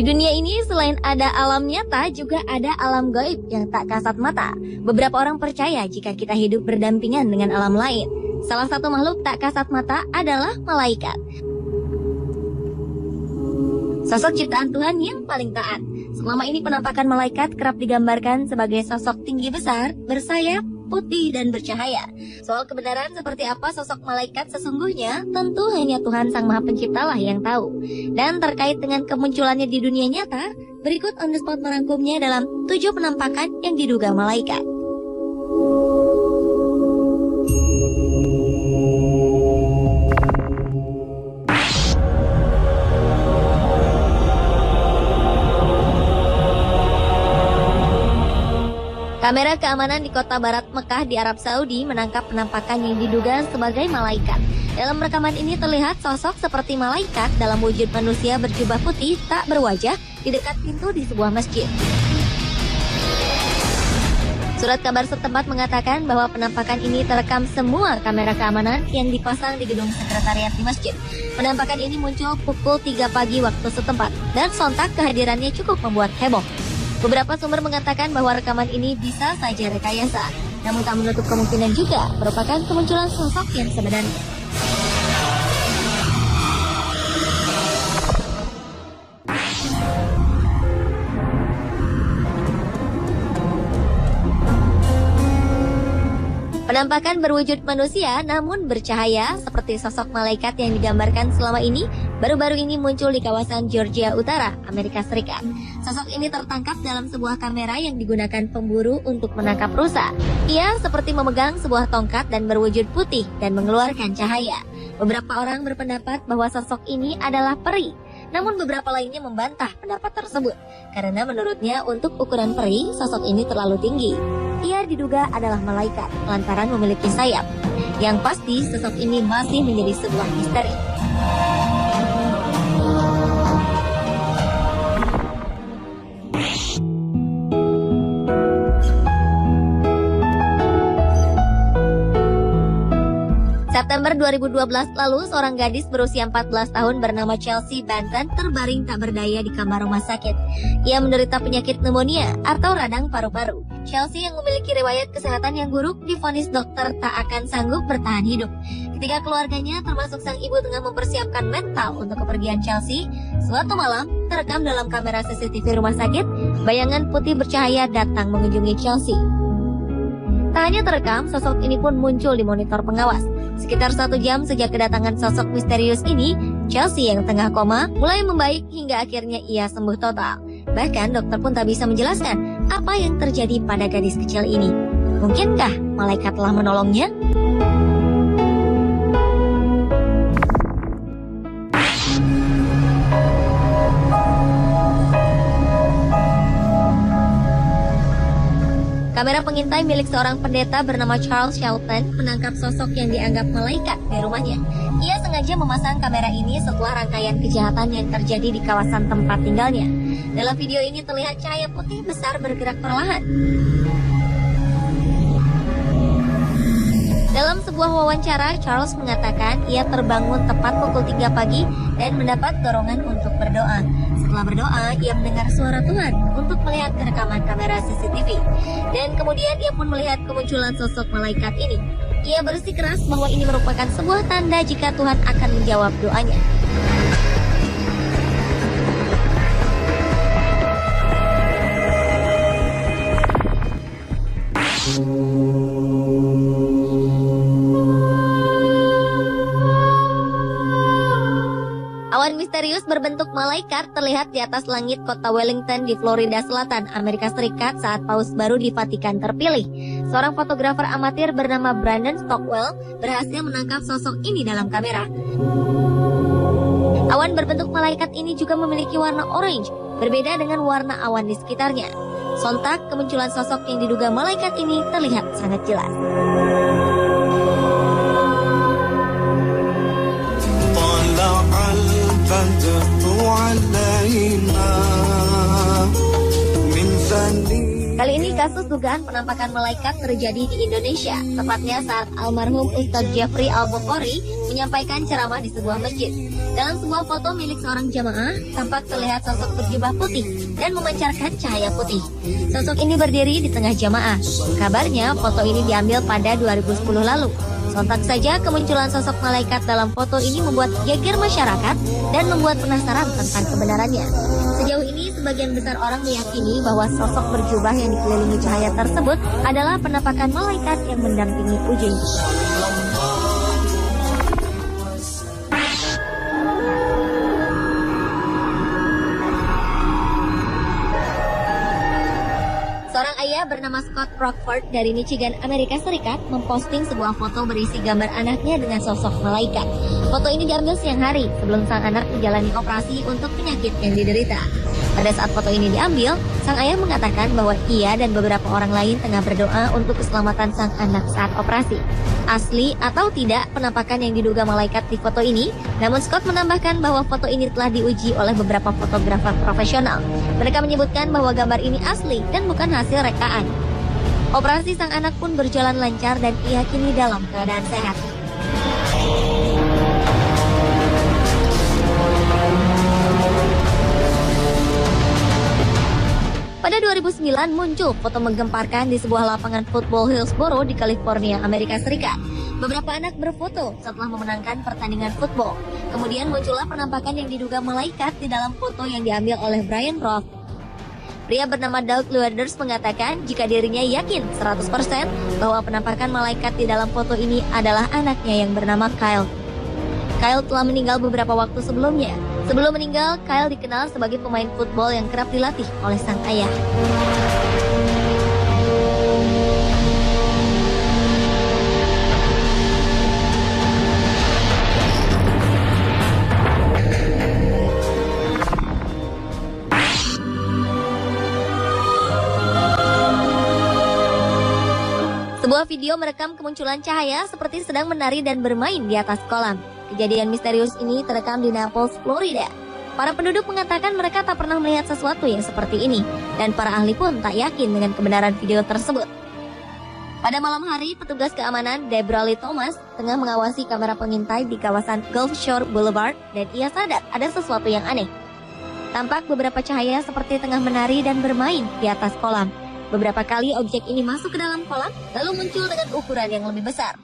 Di dunia ini selain ada alam nyata, juga ada alam gaib yang tak kasat mata. Beberapa orang percaya jika kita hidup berdampingan dengan alam lain. Salah satu makhluk tak kasat mata adalah malaikat. Sosok ciptaan Tuhan yang paling taat. Selama ini penampakan malaikat kerap digambarkan sebagai sosok tinggi besar, bersayap, putih dan bercahaya. Soal kebenaran seperti apa sosok malaikat sesungguhnya, tentu hanya Tuhan Sang Maha Pencipta lah yang tahu. Dan terkait dengan kemunculannya di dunia nyata, berikut On The Spot merangkumnya dalam 7 penampakan yang diduga malaikat. Kamera keamanan di kota barat Mekah di Arab Saudi menangkap penampakan yang diduga sebagai malaikat. Dalam rekaman ini terlihat sosok seperti malaikat dalam wujud manusia berjubah putih tak berwajah di dekat pintu di sebuah masjid. Surat kabar setempat mengatakan bahwa penampakan ini terekam semua kamera keamanan yang dipasang di gedung sekretariat di masjid. Penampakan ini muncul pukul 3 pagi waktu setempat dan sontak kehadirannya cukup membuat heboh. Beberapa sumber mengatakan bahwa rekaman ini bisa saja rekayasa, namun tak menutup kemungkinan juga merupakan kemunculan sosok yang sebenarnya. Penampakan berwujud manusia namun bercahaya seperti sosok malaikat yang digambarkan selama ini baru-baru ini muncul di kawasan Georgia Utara, Amerika Serikat. Sosok ini tertangkap dalam sebuah kamera yang digunakan pemburu untuk menangkap rusa. Ia seperti memegang sebuah tongkat dan berwujud putih dan mengeluarkan cahaya. Beberapa orang berpendapat bahwa sosok ini adalah peri. Namun beberapa lainnya membantah pendapat tersebut karena menurutnya untuk ukuran peri, sosok ini terlalu tinggi. Ia diduga adalah malaikat lantaran memiliki sayap. Yang pasti sosok ini masih menjadi sebuah misteri. September 2012 lalu, seorang gadis berusia 14 tahun bernama Chelsea Benton terbaring tak berdaya di kamar rumah sakit. Ia menderita penyakit pneumonia atau radang paru-paru. Chelsea yang memiliki riwayat kesehatan yang buruk divonis dokter tak akan sanggup bertahan hidup. Ketika keluarganya termasuk sang ibu tengah mempersiapkan mental untuk kepergian Chelsea, suatu malam terekam dalam kamera CCTV rumah sakit, bayangan putih bercahaya datang mengunjungi Chelsea. Tak hanya terekam, sosok ini pun muncul di monitor pengawas. Sekitar 1 jam sejak kedatangan sosok misterius ini, Chelsea yang tengah koma mulai membaik hingga akhirnya ia sembuh total. Bahkan dokter pun tak bisa menjelaskan apa yang terjadi pada gadis kecil ini. Mungkinkah malaikat telah menolongnya? Kamera pengintai milik seorang pendeta bernama Charles Shelton menangkap sosok yang dianggap malaikat di rumahnya. Ia sengaja memasang kamera ini setelah rangkaian kejahatan yang terjadi di kawasan tempat tinggalnya. Dalam video ini terlihat cahaya putih besar bergerak perlahan. Dalam sebuah wawancara, Charles mengatakan ia terbangun tepat pukul 3 pagi dan mendapat dorongan untuk berdoa. Setelah berdoa, ia mendengar suara Tuhan untuk melihat rekaman kamera CCTV. Dan kemudian ia pun melihat kemunculan sosok malaikat ini. Ia bersikeras bahwa ini merupakan sebuah tanda jika Tuhan akan menjawab doanya. Awan misterius berbentuk malaikat terlihat di atas langit kota Wellington di Florida Selatan, Amerika Serikat saat Paus baru di Vatikan terpilih. Seorang fotografer amatir bernama Brandon Stockwell berhasil menangkap sosok ini dalam kamera. Awan berbentuk malaikat ini juga memiliki warna orange, berbeda dengan warna awan di sekitarnya. Sontak, kemunculan sosok yang diduga malaikat ini terlihat sangat jelas. Kali ini kasus dugaan penampakan malaikat terjadi di Indonesia, tepatnya saat almarhum Ustadz Jeffrey Al-Bukhari menyampaikan ceramah di sebuah masjid. Dalam sebuah foto milik seorang jamaah, tampak terlihat sosok berjubah putih dan memancarkan cahaya putih. Sosok ini berdiri di tengah jamaah. Kabarnya foto ini diambil pada 2010 lalu. Sontak saja kemunculan sosok malaikat dalam foto ini membuat geger masyarakat dan membuat penasaran tentang kebenarannya. Sejauh ini, sebagian besar orang meyakini bahwa sosok berjubah yang dikelilingi cahaya tersebut adalah penampakan malaikat yang mendampingi Uji. Seorang ayah bernama Scott Rockford dari Michigan, Amerika Serikat, memposting sebuah foto berisi gambar anaknya dengan sosok malaikat. Foto ini diambil siang hari sebelum sang anak menjalani operasi untuk penyakit yang diderita. Pada saat foto ini diambil, sang ayah mengatakan bahwa ia dan beberapa orang lain tengah berdoa untuk keselamatan sang anak saat operasi. Asli atau tidak penampakan yang diduga malaikat di foto ini, namun Scott menambahkan bahwa foto ini telah diuji oleh beberapa fotografer profesional. Mereka menyebutkan bahwa gambar ini asli dan bukan hasil rekaan. Operasi sang anak pun berjalan lancar dan ia kini dalam keadaan sehat. Pada 2009 muncul foto menggemparkan di sebuah lapangan football Hillsboro di California, Amerika Serikat. Beberapa anak berfoto setelah memenangkan pertandingan football. Kemudian muncullah penampakan yang diduga malaikat di dalam foto yang diambil oleh Brian Roth. Pria bernama Doug Lueders mengatakan jika dirinya yakin 100% bahwa penampakan malaikat di dalam foto ini adalah anaknya yang bernama Kyle. Kyle telah meninggal beberapa waktu sebelumnya. Sebelum meninggal, Kyle dikenal sebagai pemain football yang kerap dilatih oleh sang ayah. Sebuah video merekam kemunculan cahaya seperti sedang menari dan bermain di atas kolam. Kejadian misterius ini terekam di Naples, Florida. Para penduduk mengatakan mereka tak pernah melihat sesuatu yang seperti ini, dan para ahli pun tak yakin dengan kebenaran video tersebut. Pada malam hari, petugas keamanan Deborah Lee Thomas tengah mengawasi kamera pengintai di kawasan Gulf Shore Boulevard, dan ia sadar ada sesuatu yang aneh. Tampak beberapa cahaya seperti tengah menari dan bermain di atas kolam. Beberapa kali objek ini masuk ke dalam kolam, lalu muncul dengan ukuran yang lebih besar.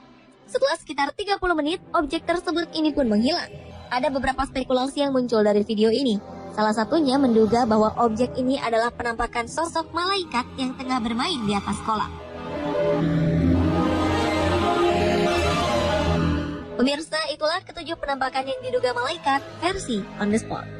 Setelah sekitar 30 menit, objek tersebut ini pun menghilang. Ada beberapa spekulasi yang muncul dari video ini. Salah satunya menduga bahwa objek ini adalah penampakan sosok malaikat yang tengah bermain di atas kolam. Pemirsa, itulah ketujuh penampakan yang diduga malaikat versi On The Spot.